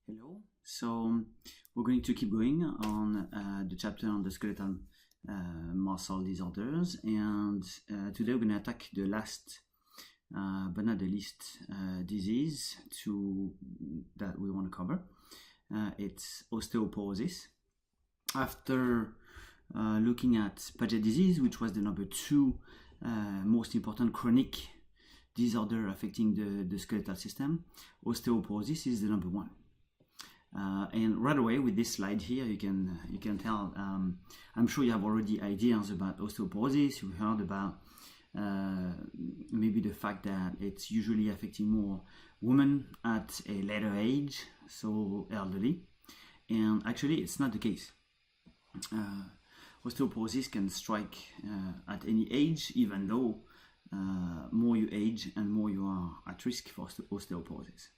Hello. So we're going to keep going on the chapter on the skeletal muscle disorders, and today we're going to attack the last, but not the least, disease that we want to cover. It's osteoporosis. After looking at Paget disease, which was the number 2 most important chronic disorder affecting the skeletal system, osteoporosis is the number 1. And right away with this slide here, you can tell. I'm sure you have already ideas about osteoporosis. You've heard about maybe the fact that it's usually affecting more women at a later age, so elderly. And actually, it's not the case. Osteoporosis can strike at any age, even though more you age and more you are at risk for osteoporosis.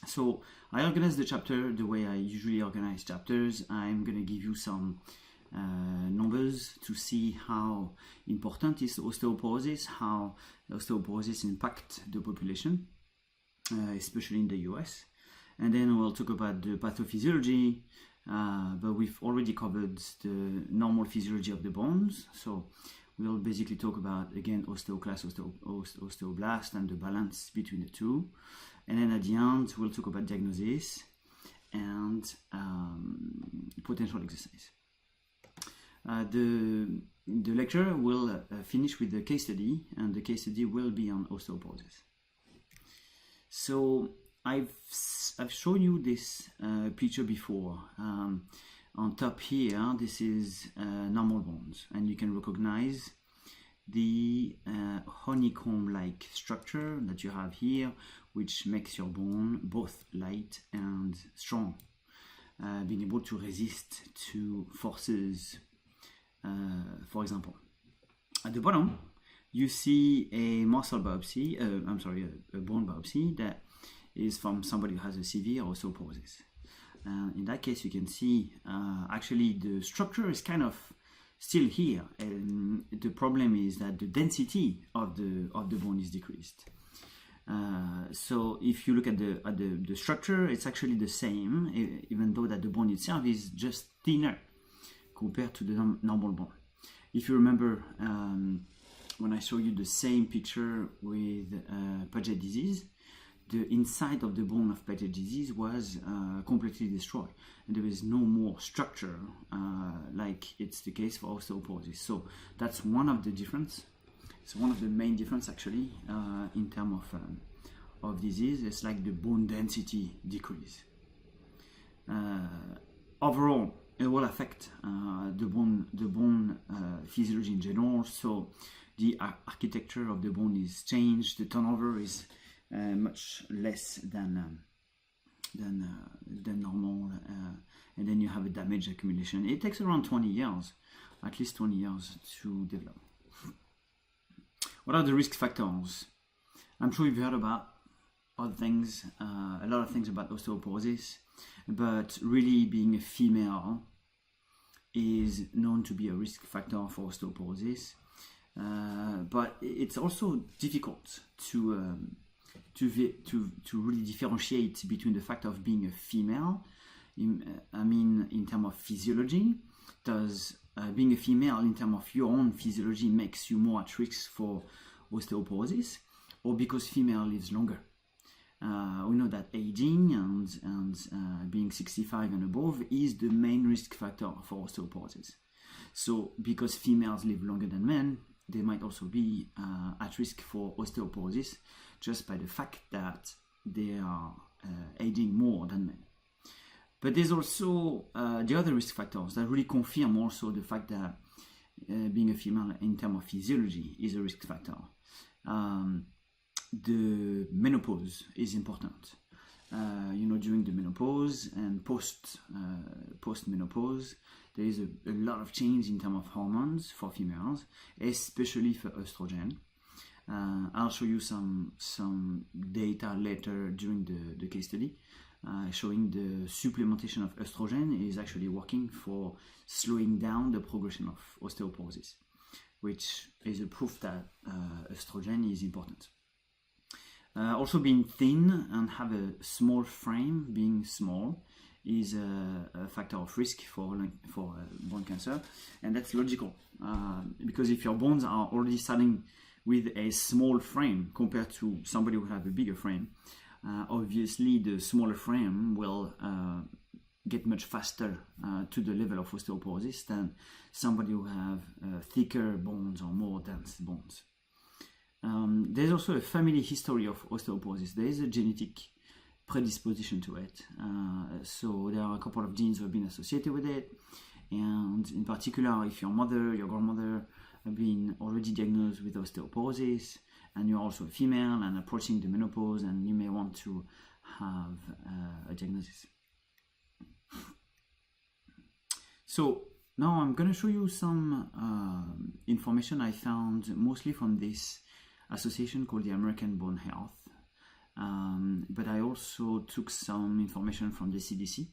So I organize the chapter the way I usually organize chapters. I'm going to give you some numbers to see how important is osteoporosis, how osteoporosis impacts the population, especially in the US. And then we'll talk about the pathophysiology, but we've already covered the normal physiology of the bones. So we'll basically talk about, again, osteoclast, osteoblast, and the balance between the two. And then at the end, we'll talk about diagnosis and potential exercise. The lecture will finish with the case study, and the case study will be on osteoporosis. So I've shown you this picture before. On top here, this is normal bones, and you can recognize the honeycomb-like structure that you have here, which makes your bone both light and strong, being able to resist to forces. For example, at the bottom, you see a muscle biopsy, a bone biopsy that is from somebody who has a severe osteoporosis. In that case, you can see actually the structure is kind of still here, and the problem is that the density of the bone is decreased. So if you look at the structure, it's actually the same, even though that the bone itself is just thinner compared to the normal bone. If you remember, when I show you the same picture with Paget disease, the inside of the bone of Paget disease was completely destroyed, and there is no more structure like it's the case for osteoporosis. So that's one of the difference. It's one of the main difference actually in terms of disease. It's like the bone density decrease. Overall, it will affect the bone physiology in general. So the architecture of the bone is changed. The turnover is much less than normal, and then you have a damage accumulation. It takes around 20 years, at least 20 years to develop. What are the risk factors? I'm sure you've heard about other things, a lot of things about osteoporosis, but really being a female is known to be a risk factor for osteoporosis. But it's also difficult to really differentiate between the fact of being a female. In terms of physiology, does being a female in terms of your own physiology makes you more at risk for osteoporosis, or because female lives longer? We know that aging and being 65 and above is the main risk factor for osteoporosis. So because females live longer than men, they might also be at risk for osteoporosis just by the fact that they are aging more than men. But there's also the other risk factors that really confirm also the fact that being a female in terms of physiology is a risk factor. The menopause is important. During the menopause and post-menopause, there is a lot of change in terms of hormones for females, especially for estrogen. I'll show you some data later during the case study, showing the supplementation of estrogen is actually working for slowing down the progression of osteoporosis, which is a proof that estrogen is important. Also, being thin and have a small frame, being small, is a factor of risk for bone cancer, and that's logical because if your bones are already starting with a small frame compared to somebody who have a bigger frame, obviously the smaller frame will get much faster to the level of osteoporosis than somebody who have thicker bones or more dense bones. There's also a family history of osteoporosis. There is a genetic predisposition to it. So there are a couple of genes that have been associated with it. And in particular, if your mother, your grandmother have been already diagnosed with osteoporosis, and you're also a female and approaching the menopause, and you may want to have a diagnosis. So now I'm going to show you some information I found mostly from this association called the American Bone Health. But I also took some information from the CDC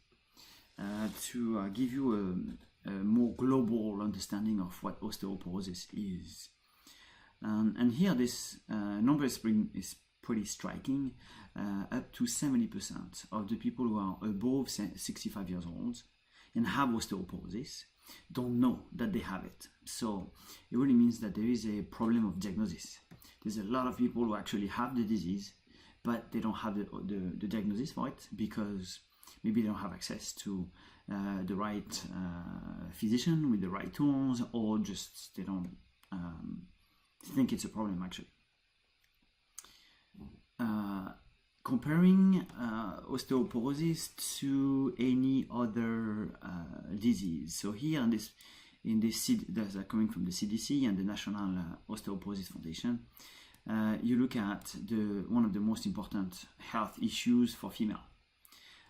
to give you a more global understanding of what osteoporosis is. And here this number is pretty striking. Up to 70% of the people who are above 65 years old and have osteoporosis don't know that they have it. So it really means that there is a problem of diagnosis. There's a lot of people who actually have the disease, but they don't have the diagnosis for it because maybe they don't have access to the right physician with the right tools, or just they don't think it's a problem actually. Comparing osteoporosis to any other disease. So here in this that's coming from the CDC and the National Osteoporosis Foundation, you look at one of the most important health issues for female: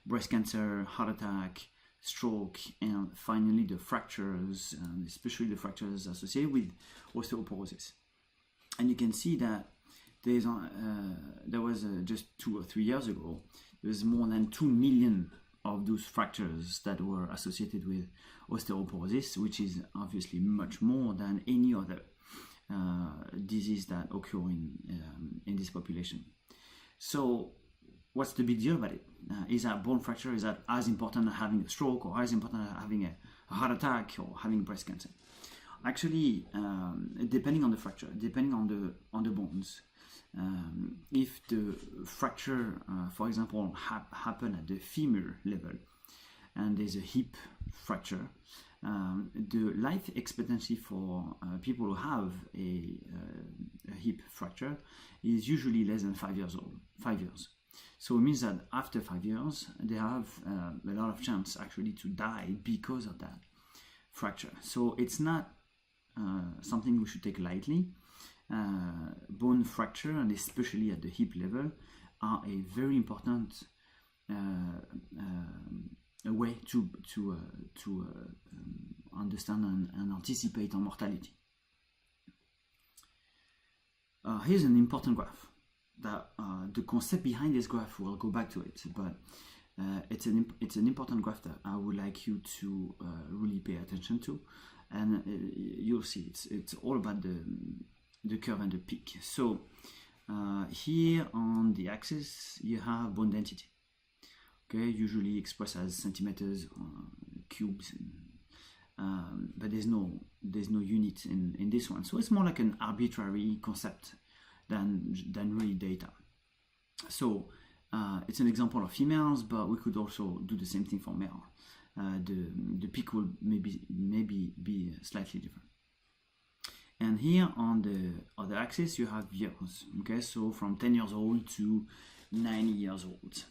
breast cancer, heart attack, stroke, and finally the fractures, and especially the fractures associated with osteoporosis. And you can see that there was just 2 or 3 years ago, there was more than 2 million of those fractures that were associated with osteoporosis, which is obviously much more than any other disease that occur in this population. So what's the big deal about it? Is that bone fracture, is that as important as having a stroke, or as important as having a heart attack or having breast cancer? Actually, depending on the fracture, depending on the bones, if the fracture, for example, happen at the femur level, and there's a hip fracture, the life expectancy for people who have a hip fracture is usually less than 5 years old. 5 years. So it means that after 5 years, they have a lot of chance actually to die because of that fracture. So it's not something we should take lightly. Bone fracture, and especially at the hip level, are a very important way to understand and anticipate on mortality. Here's an important graph. That the concept behind this graph, we'll go back to it, but it's an important graph that I would like you to really pay attention to, and you'll see it's all about the curve and the peak. So here on the axis you have bone density, okay, usually expressed as centimeters, cubes, but there's no unit in this one, so it's more like an arbitrary concept than really data. So it's an example of females, but we could also do the same thing for male. The peak will maybe be slightly different. And here on the other axis you have years, okay, so from 10 years old to 90 years old.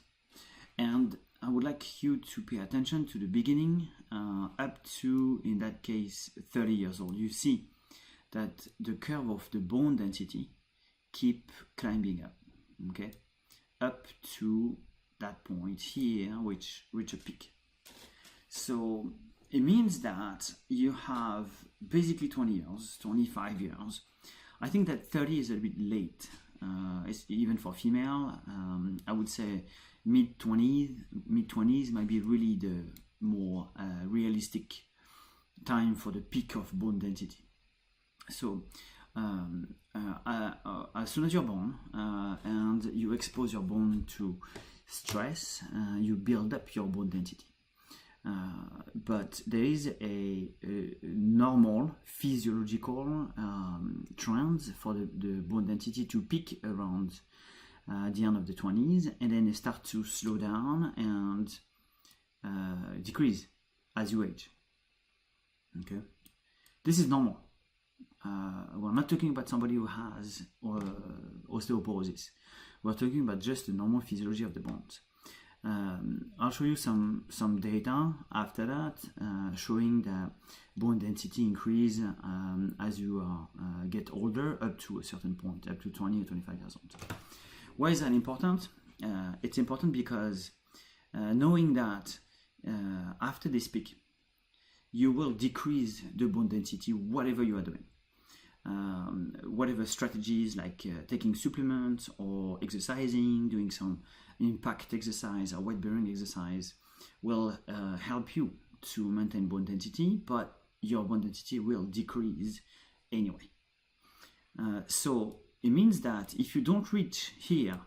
And I would like you to pay attention to the beginning up to, in that case, 30 years old. You see that the curve of the bone density keep climbing up, okay, up to that point here, which reach a peak. So it means that you have basically 20 years, 25 years. I think that 30 is a bit late, even for female. I would say mid-20s might be really the more realistic time for the peak of bone density. So as soon as you're born and you expose your bone to stress, you build up your bone density. But there is a normal physiological trend for the bone density to peak around the end of the 20s, and then it starts to slow down and decrease as you age. Okay, this is normal. We're not talking about somebody who has osteoporosis. We're talking about just the normal physiology of the bones. I'll show you some data after that showing that bone density increase as you get older up to a certain point, up to 20 or 25 years old. Why is that important? It's important because knowing that after this peak, you will decrease the bone density whatever you are doing. Whatever strategies like taking supplements or exercising, doing some impact exercise or weight-bearing exercise will help you to maintain bone density, but your bone density will decrease anyway. So it means that if you don't reach here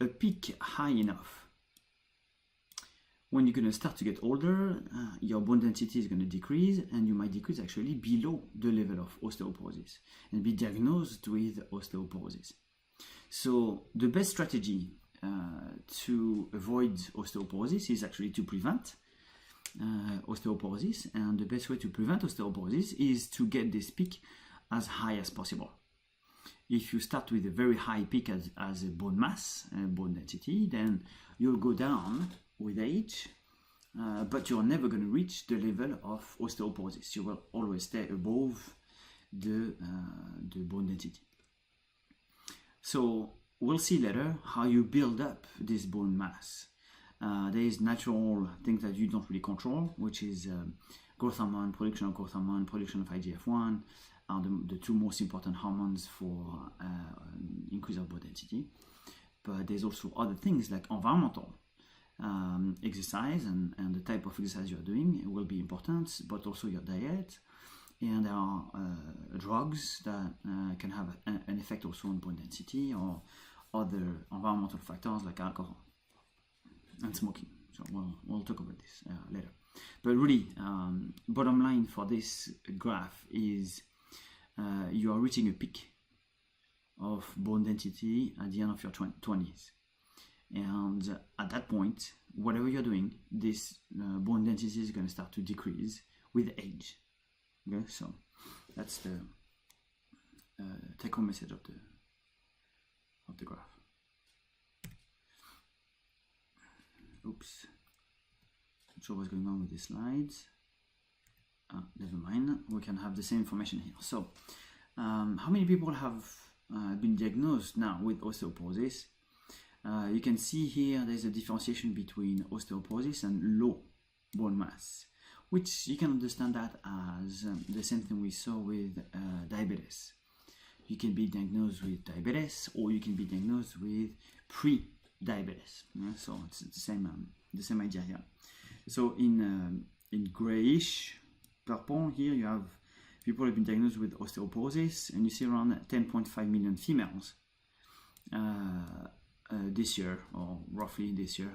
a peak high enough, when you're going to start to get older, your bone density is going to decrease, and you might decrease actually below the level of osteoporosis and be diagnosed with osteoporosis. So the best strategy to avoid osteoporosis is actually to prevent osteoporosis, and the best way to prevent osteoporosis is to get this peak as high as possible. If you start with a very high peak as a bone mass, bone density, then you'll go down with age, but you're never going to reach the level of osteoporosis. You will always stay above the bone density. So we'll see later how you build up this bone mass. There is natural things that you don't really control, which is growth hormone, production of growth hormone, production of IGF-1 are the two most important hormones for increase of bone density. But there's also other things like environmental. Exercise and the type of exercise you're doing will be important, but also your diet, and there are drugs that can have an effect also on bone density, or other environmental factors like alcohol and smoking. So we'll talk about this later. But really, bottom line for this graph is you are reaching a peak of bone density at the end of your 20s. And at that point, whatever you're doing, this bone density is going to start to decrease with age. Okay, so that's the take-home message of the graph. Oops, not sure what's going on with these slides. Never mind. We can have the same information here. So, how many people have been diagnosed now with osteoporosis? You can see here there's a differentiation between osteoporosis and low bone mass, which you can understand that as the same thing we saw with diabetes. You can be diagnosed with diabetes, or you can be diagnosed with pre-diabetes. Yeah? So it's the same idea here. So in grayish purple here you have people who have been diagnosed with osteoporosis, and you see around 10.5 million females this year, or roughly this year,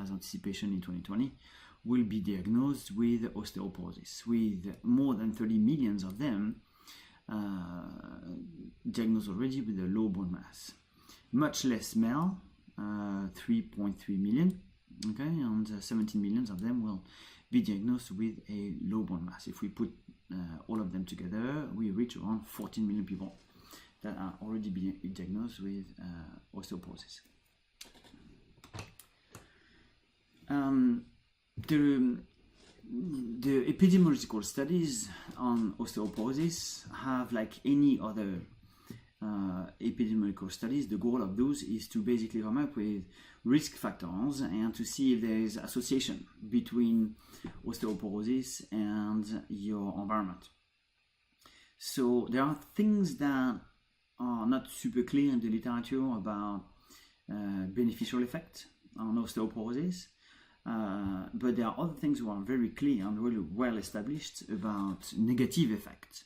as anticipation in 2020, will be diagnosed with osteoporosis, with more than 30 million of them diagnosed already with a low bone mass. Much less male, 3.3 million, okay, and 17 million of them will be diagnosed with a low bone mass. If we put all of them together, we reach around 14 million people that are already being diagnosed with osteoporosis. The epidemiological studies on osteoporosis have, like any other epidemiological studies, the goal of those is to basically come up with risk factors and to see if there is association between osteoporosis and your environment. So there are things that are not super clear in the literature about beneficial effect on osteoporosis, but there are other things that are very clear and really well established about negative effect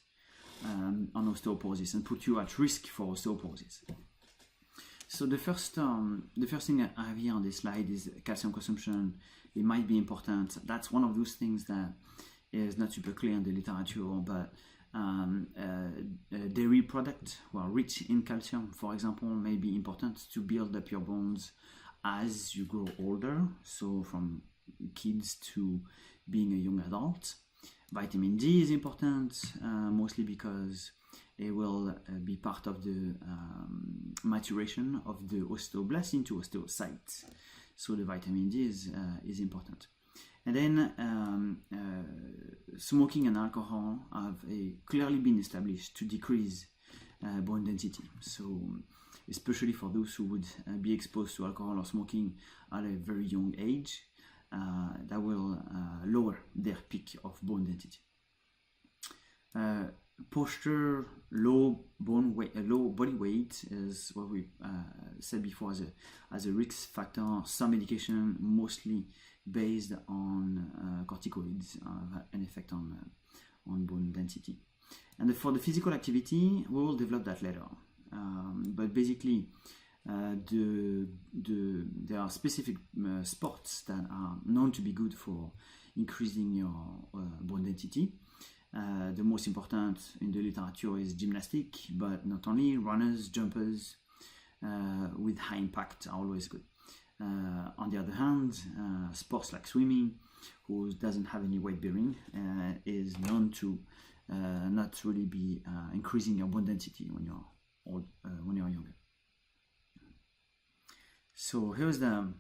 on osteoporosis and put you at risk for osteoporosis. So the first thing I have here on this slide is calcium consumption. It might be important. That's one of those things that is not super clear in the literature, but dairy products who are rich in calcium, for example, may be important to build up your bones as you grow older, so from kids to being a young adult. Vitamin D is important, mostly because it will be part of the maturation of the osteoblast into osteocytes. So the vitamin D is important. And then smoking and alcohol have clearly been established to decrease bone density. So especially for those who would be exposed to alcohol or smoking at a very young age, that will lower their peak of bone density. Posture, low body weight is what we said before as a risk factor. Some medication, mostly based on corticoids, have an effect on bone density. And for the physical activity, we will develop that later. But basically, there are specific sports that are known to be good for increasing your bone density. The most important in the literature is gymnastic, but not only. Runners, jumpers with high impact are always good. On the other hand, sports like swimming, who doesn't have any weight bearing, is known to not really be increasing your bone density when you're old, when you're younger. So here's the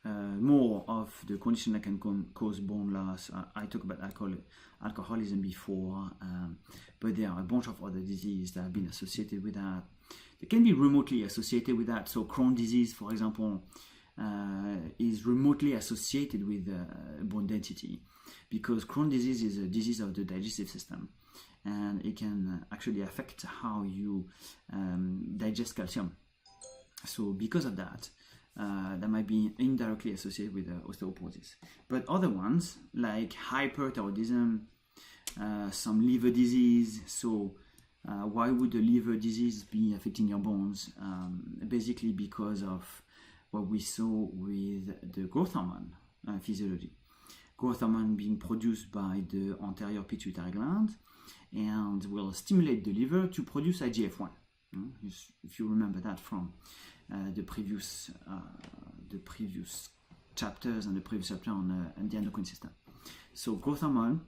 more of the condition that can cause bone loss. I talked about alcoholism before, but there are a bunch of other diseases that have been associated with that. They can be remotely associated with that. So Crohn's disease, for example, is remotely associated with bone density, because Crohn's disease is a disease of the digestive system, and it can actually affect how you digest calcium. So because of that, that might be indirectly associated with osteoporosis. But other ones like hyperthyroidism, some liver disease. So why would the liver disease be affecting your bones? Basically because of what we saw with the growth hormone physiology. Growth hormone being produced by the anterior pituitary gland and will stimulate the liver to produce IGF-1. If you remember that from the previous chapters and the previous chapter on the endocrine system. So growth hormone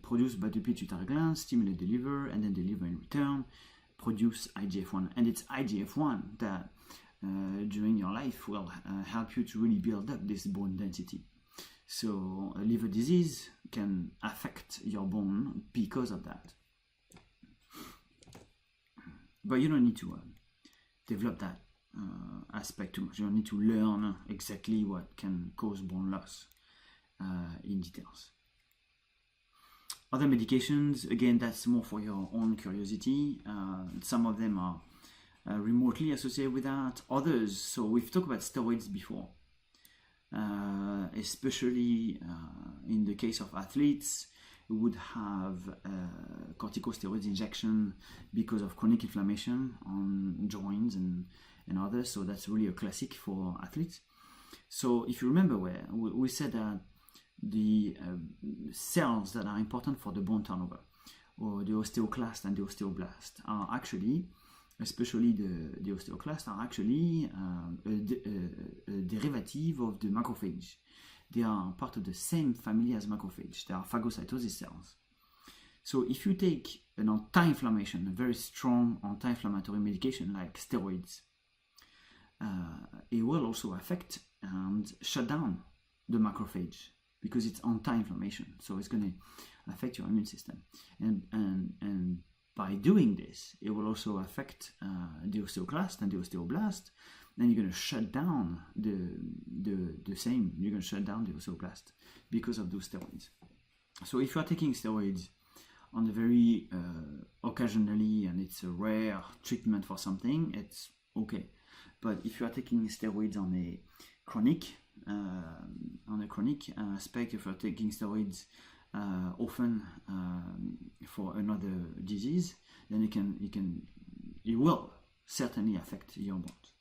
produced by the pituitary gland stimulate the liver, and then the liver in return produce IGF-1, and it's IGF-1 that during your life will help you to really build up this bone density. So liver disease can affect your bone because of that. But you don't need to develop that aspect too much. You don't need to learn exactly what can cause bone loss in details. Other medications, again, that's more for your own curiosity. Some of them are remotely associated with that. Others, so we've talked about steroids before, especially in the case of athletes who would have corticosteroid injection because of chronic inflammation on joints and others. So that's really a classic for athletes. So if you remember, where we said that the cells that are important for the bone turnover, or the osteoclast and the osteoblast, are actually, especially the osteoclast, are actually a derivative of the macrophage. They are part of the same family as macrophage. They are phagocytosis cells. So if you take an anti-inflammation, a very strong anti-inflammatory medication like steroids, it will also affect and shut down the macrophage because it's anti-inflammation. So it's going to affect your immune system. And by doing this, it will also affect the osteoclast and the osteoblast. Then you're going to shut down the same. You're going to shut down the osteoblast because of those steroids. So if you are taking steroids on a very occasionally, and it's a rare treatment for something, it's okay. But if you are taking steroids on a chronic aspect, if you're taking steroids often for another disease, then it will certainly affect your bones.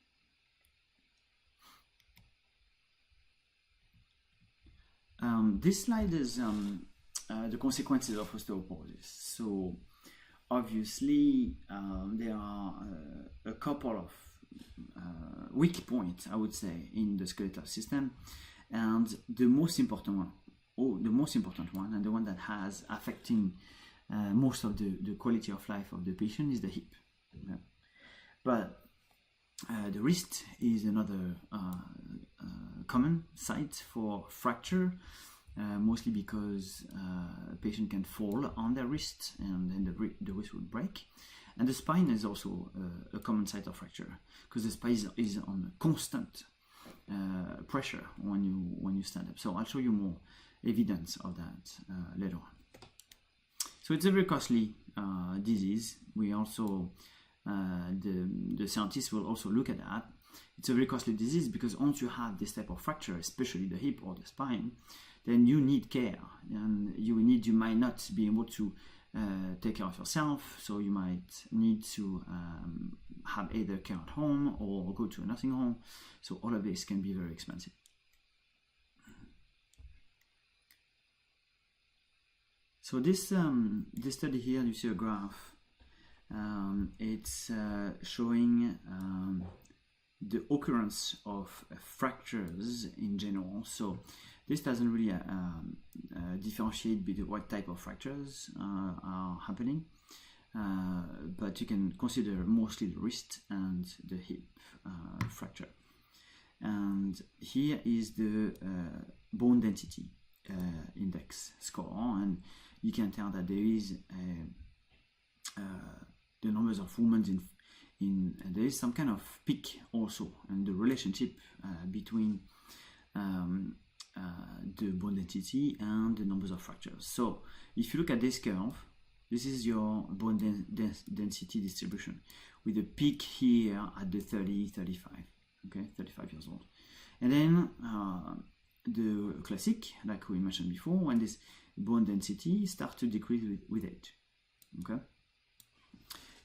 This slide is the consequences of osteoporosis. So obviously there are a couple of weak points, I would say, in the skeletal system, and the most important one, and the one that has affecting most of the quality of life of the patient, is the hip. Okay? But the wrist is another common site for fracture, mostly because a patient can fall on their wrist and then the wrist will break. And the spine is also a common site of fracture, because the spine is on constant pressure when you stand up. So I'll show you more evidence of that later on. So it's a very costly disease. We also the scientists will also look at that. It's a very costly disease because once you have this type of fracture, especially the hip or the spine, then you need care, and you might not be able to take care of yourself, so you might need to have either care at home or go to a nursing home. So all of this can be very expensive. So this study here, you see a graph. It's showing the occurrence of fractures in general. So this doesn't really differentiate between what type of fractures are happening, but you can consider mostly the wrist and the hip fracture. And here is the bone density index score, and you can tell that there is the numbers of women there is some kind of peak also, and the relationship between the bone density and the numbers of fractures. So if you look at this curve, this is your bone density distribution, with a peak here at the 35, okay, 35 years old. And then the classic, like we mentioned before, when this bone density starts to decrease with age. Okay.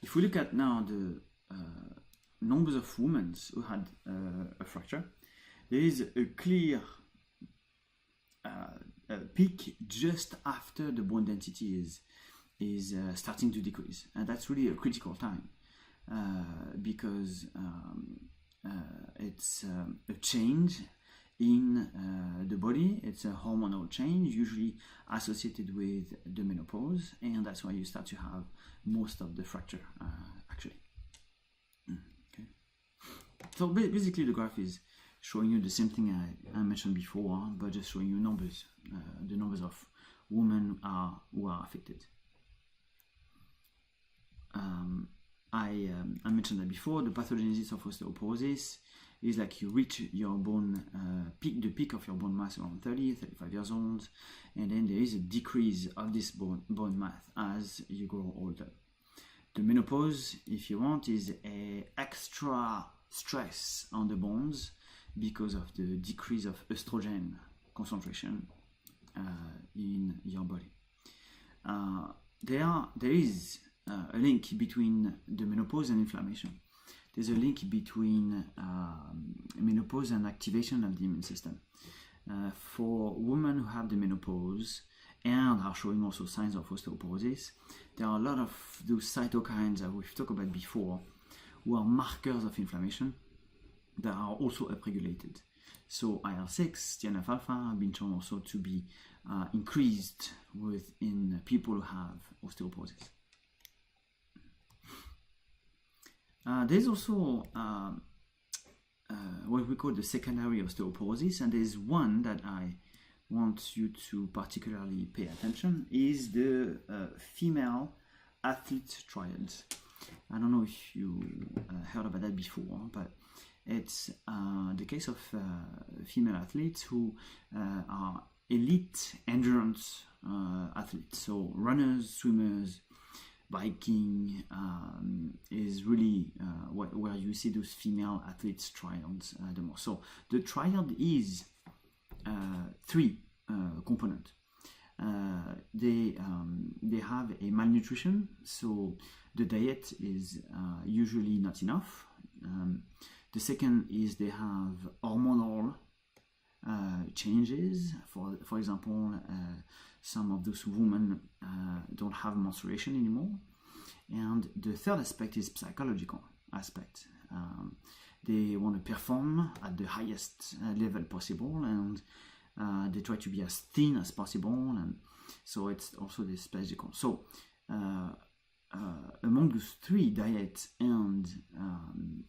If we look at now the numbers of women who had a fracture, there is a clear peak just after the bone density is starting to decrease, and that's really a critical time because it's a change in the body. It's a hormonal change usually associated with the menopause, and that's why you start to have most of the fracture actually. Okay. So basically the graph is showing you the same thing I mentioned before, but just showing you numbers, the numbers of women who are affected. I mentioned that before. The pathogenesis of osteoporosis is like you reach your bone the peak of your bone mass around 35 years old, and then there is a decrease of this bone mass as you grow older. The menopause, if you want, is a extra stress on the bones because of the decrease of estrogen concentration in your body. There is a link between the menopause and inflammation. There's a link between menopause and activation of the immune system. For women who have the menopause and are showing also signs of osteoporosis, there are a lot of those cytokines that we've talked about before, who are markers of inflammation that are also upregulated. So IL-6, TNF-alpha have been shown also to be increased within people who have osteoporosis. There's also what we call the secondary osteoporosis, and there's one that I want you to particularly pay attention, is the female athlete trials. I don't know if you heard about that before, but it's the case of female athletes who are elite endurance athletes, so runners, swimmers, biking is really where you see those female athletes trials the most. So the trial is three components. they have a malnutrition, so the diet is usually not enough. The second is they have hormonal changes. For example, some of those women don't have menstruation anymore. And the third aspect is psychological aspect. They want to perform at the highest level possible, and they try to be as thin as possible, and so it's also this psychological. So among those three, diet and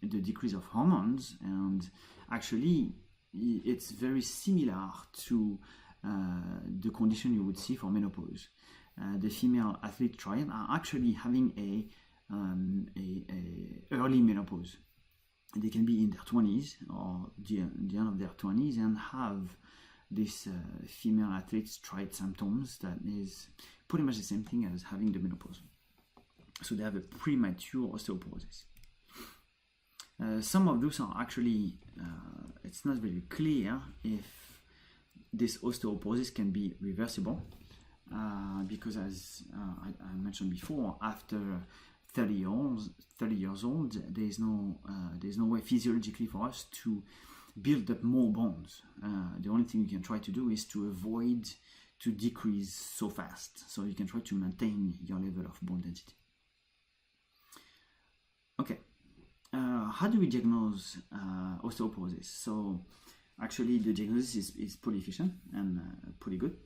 the decrease of hormones, and actually it's very similar to the condition you would see for menopause. The female athlete triad are actually having a early menopause. They can be in their 20s or the end of their 20s and have this female athletes triad symptoms that is pretty much the same thing as having the menopause. So they have a premature osteoporosis. Some of those are actually, it's not very clear if this osteoporosis can be reversible, because as I mentioned before, after 30 years old, there's no way physiologically for us to build up more bones. The only thing you can try to do is to avoid to decrease so fast. So you can try to maintain your level of bone density. Okay, how do we diagnose osteoporosis? So actually the diagnosis is pretty efficient and pretty good.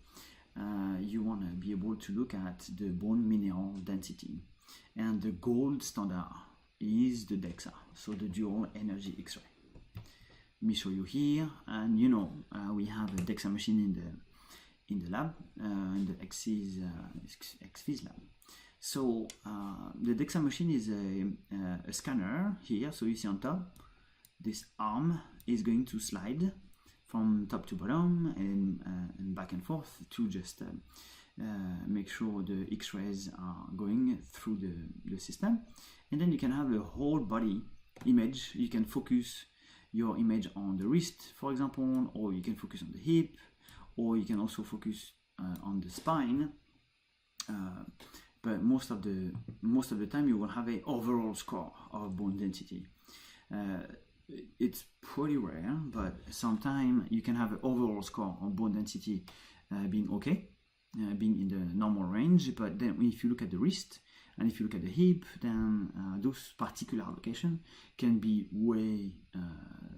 You want to be able to look at the bone mineral density, and the gold standard is the DEXA, so the dual energy X-ray. Let me show you here, and we have a DEXA machine in the lab, in the XFIS lab. So the DEXA machine is a scanner here. So you see on top, this arm is going to slide from top to bottom and back and forth to just make sure the X-rays are going through the system. And then you can have a whole body image. You can focus your image on the wrist, for example, or you can focus on the hip, or you can also focus on the spine. But most of the time you will have an overall score of bone density. It's pretty rare, but sometimes you can have an overall score of bone density being okay, being in the normal range. But then if you look at the wrist and if you look at the hip, then those particular locations can be way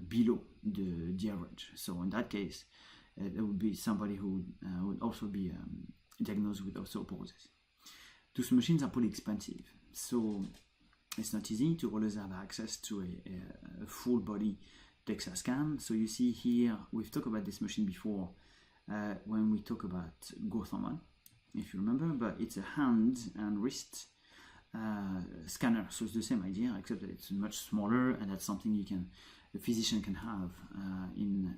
below the average. So in that case, there would be somebody who would also be diagnosed with osteoporosis. Those machines are pretty expensive, so it's not easy to always have access to a full body DEXA scan. So you see here, we've talked about this machine before when we talk about growth hormone, if you remember, but it's a hand and wrist scanner. So it's the same idea, except that it's much smaller, and that's something the physician can have in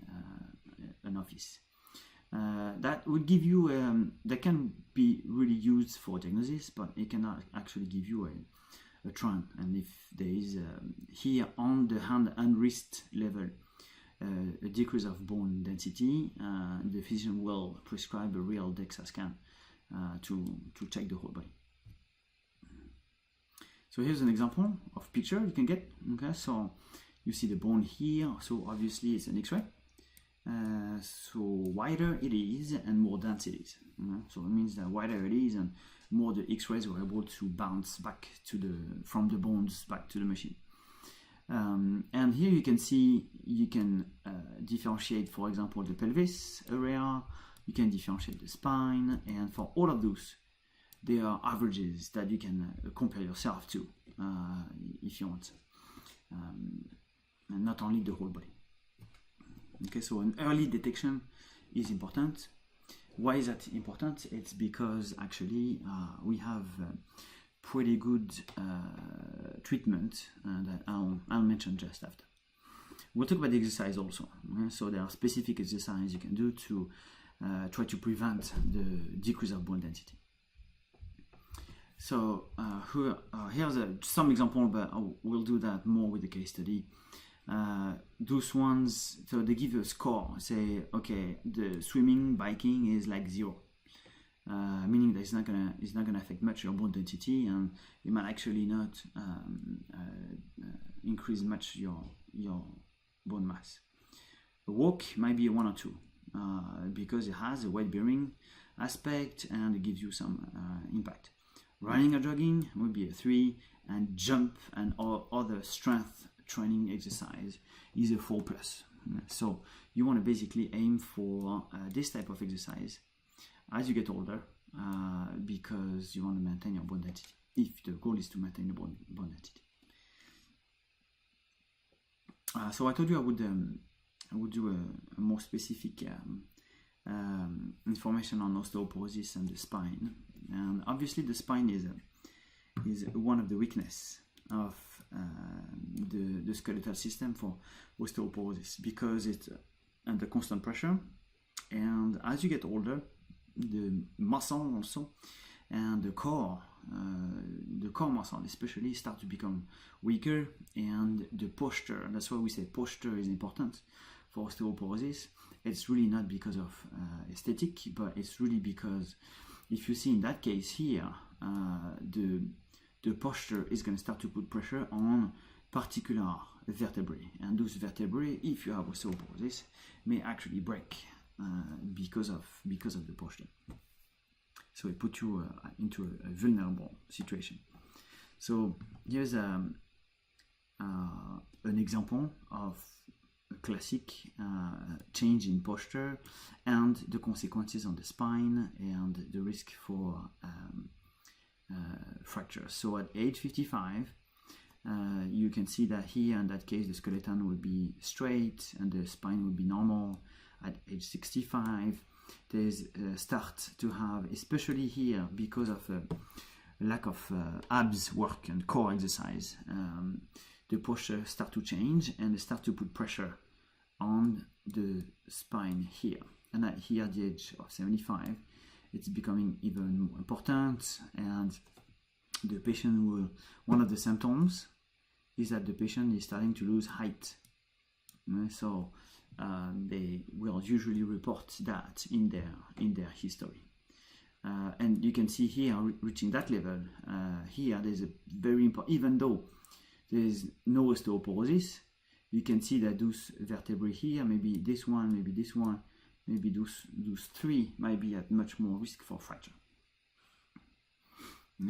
an office. That would give you, that can be really used for diagnosis, but it cannot actually give you a trend. And if there is here on the hand and wrist level a decrease of bone density, the physician will prescribe a real DEXA scan to check the whole body. So here's an example of picture you can get. Okay, so you see the bone here, so obviously it's an X-ray. So wider it is and more dense it is. So it means that wider it is and more the X-rays were able to bounce back from the bones back to the machine. And here you can see, you can differentiate, for example, the pelvis area, you can differentiate the spine, and for all of those, there are averages that you can compare yourself to if you want, and not only the whole body. Okay, so an early detection is important. Why is that important? It's because actually we have pretty good treatment that I'll mention just after. We'll talk about the exercise also. Okay? So there are specific exercises you can do to try to prevent the decrease of bone density. So here's some example, but we'll do that more with the case study. Those ones, so they give you a score, say, okay, the swimming, biking is like 0. meaning that it's not gonna affect much your bone density, and it might actually not increase much your bone mass. A walk might be a 1 or 2 because it has a weight bearing aspect and it gives you some impact. Running or jogging would be a 3, and jump and all other strength training exercise is a 4+. So you want to basically aim for this type of exercise as you get older, because you want to maintain your bone density, if the goal is to maintain the bone density. So I told you I would do a more specific information on osteoporosis and the spine, and obviously the spine is one of the weakness of the skeletal system for osteoporosis, because it's under constant pressure, and as you get older, the muscle also and the core muscle especially start to become weaker, and the posture, that's why we say posture is important for osteoporosis. It's really not because of aesthetic, but it's really because if you see in that case here, the posture is going to start to put pressure on particular vertebrae, and those vertebrae, if you have osteoporosis, may actually break because of the posture. So it puts you into a vulnerable situation. So here's an example of a classic change in posture and the consequences on the spine and the risk for fracture. So at age 55, you can see that here in that case the skeleton would be straight and the spine would be normal. At age 65, there's start to have, especially here because of lack of abs work and core exercise, the posture start to change and they start to put pressure on the spine here. And here at the age of 75, it's becoming even more important, and the patient will, one of the symptoms is that the patient is starting to lose height. So they will usually report that in their history. And you can see here, reaching that level, here there's a very important, even though there's no osteoporosis, you can see that those vertebrae here, maybe this one, maybe this one, maybe those 3 might be at much more risk for fracture.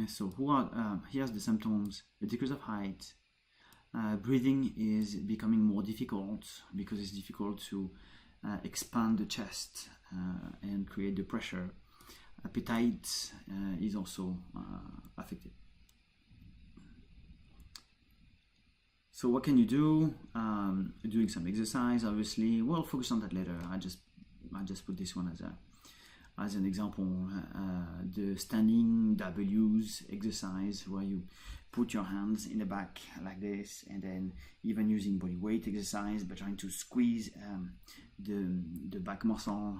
So here's the symptoms: a decrease of height, breathing is becoming more difficult because it's difficult to expand the chest and create the pressure. Appetite is also affected. So what can you do? Doing some exercise, obviously. We'll focus on that later. I just put this one as an example. The standing W's exercise, where you put your hands in the back like this, and then even using body weight exercise, but trying to squeeze the back muscle,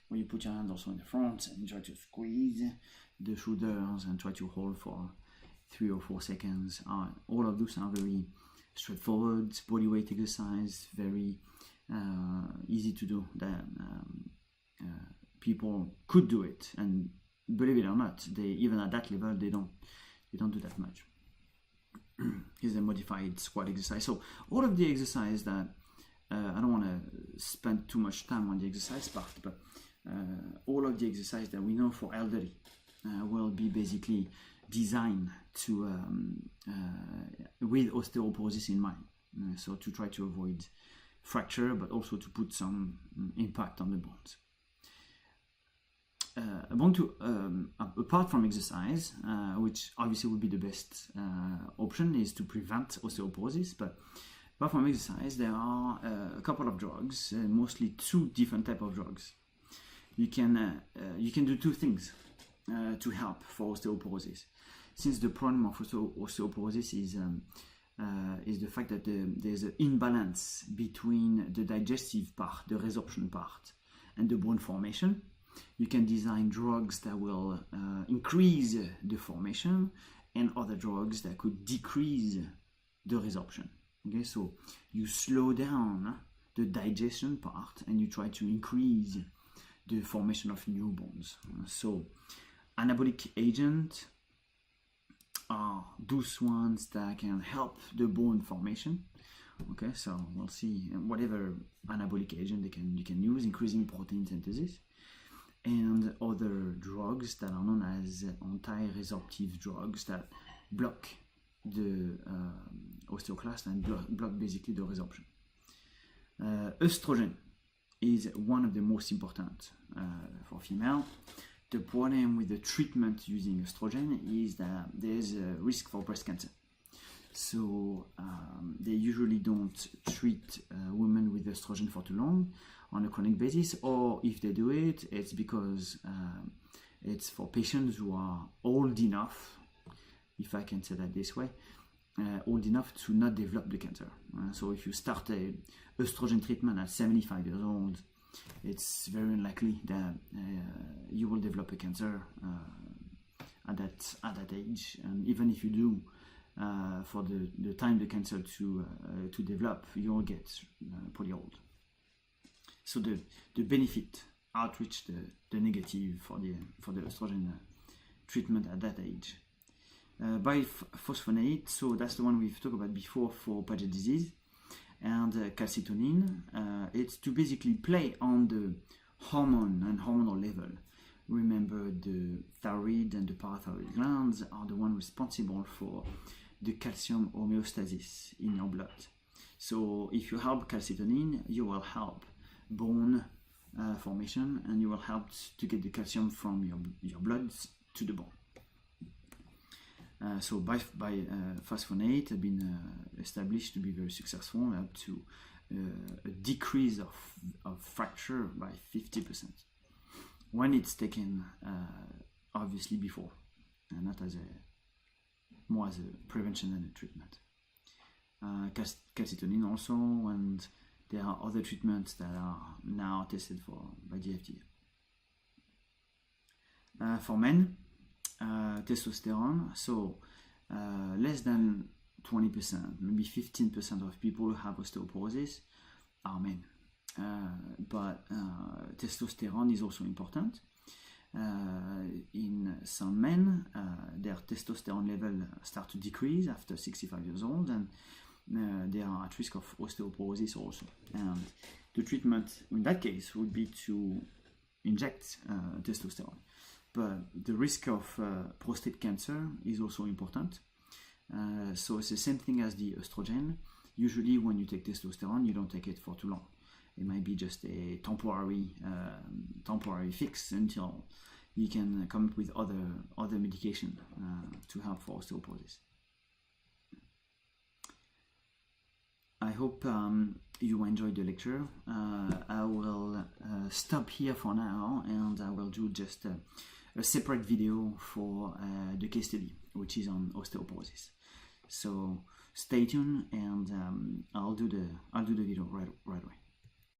where you put your hands also in the front and try to squeeze the shoulders and try to hold for 3 or 4 seconds. All of those are very straightforward body weight exercise, very easy to do. That people could do it, and believe it or not, they even at that level they don't do that much. Here's a modified squat exercise. So all of the exercise that I don't want to spend too much time on the exercise part, but all of the exercise that we know for elderly will be basically designed to with osteoporosis in mind. So to try to avoid fracture, but also to put some impact on the bones. I want to, apart from exercise, which obviously would be the best option, is to prevent osteoporosis. But apart from exercise, there are a couple of drugs, mostly 2 different types of drugs. You can do 2 things to help for osteoporosis. Since the problem of osteoporosis is the fact that there's an imbalance between the digestive part, the resorption part, and the bone formation, you can design drugs that will increase the formation, and other drugs that could decrease the resorption. Okay, so you slow down the digestion part and you try to increase the formation of new bones. So anabolic agents are those ones that can help the bone formation. Okay, so we'll see whatever anabolic agent you can use, increasing protein synthesis, and other drugs that are known as anti-resorptive drugs that block the osteoclast and block basically the resorption. Estrogen is one of the most important for female. The problem with the treatment using estrogen is that there's a risk for breast cancer. So they usually don't treat women with estrogen for too long on a chronic basis, or if they do it, it's because it's for patients who are old enough, if I can say that this way, old enough to not develop the cancer. So if you start a estrogen treatment at 75 years old, it's very unlikely that you will develop a cancer at that age. And even if you do, for the time the cancer to develop, you'll get pretty old. So the benefit outreach the negative for the estrogen treatment at that age. Biphosphonate, so that's the one we've talked about before for Paget disease, and calcitonin. It's to basically play on the hormone and hormonal level. Remember, the thyroid and the parathyroid glands are the one responsible for the calcium homeostasis in your blood. So if you help calcitonin, you will help bone formation, and you will help to get the calcium from your blood to the bone. So biphosphonate has been established to be very successful, up to a decrease of fracture by 50% when it's taken obviously before, and not more as a prevention than a treatment. Calcitonin also, and there are other treatments that are now tested by the FDA. For men, testosterone, so less than 20%, maybe 15% of people who have osteoporosis are men. But testosterone is also important. In some men, their testosterone level start to decrease after 65 years old, and they are at risk of osteoporosis also. And the treatment in that case would be to inject testosterone. But the risk of prostate cancer is also important. So it's the same thing as the estrogen. Usually when you take testosterone, you don't take it for too long. It might be just a temporary fix until you can come up with other medication to help for osteoporosis. I hope you enjoyed the lecture. I will stop here for now, and I will do just a separate video for the case study, which is on osteoporosis. So stay tuned, and I'll do the video right away.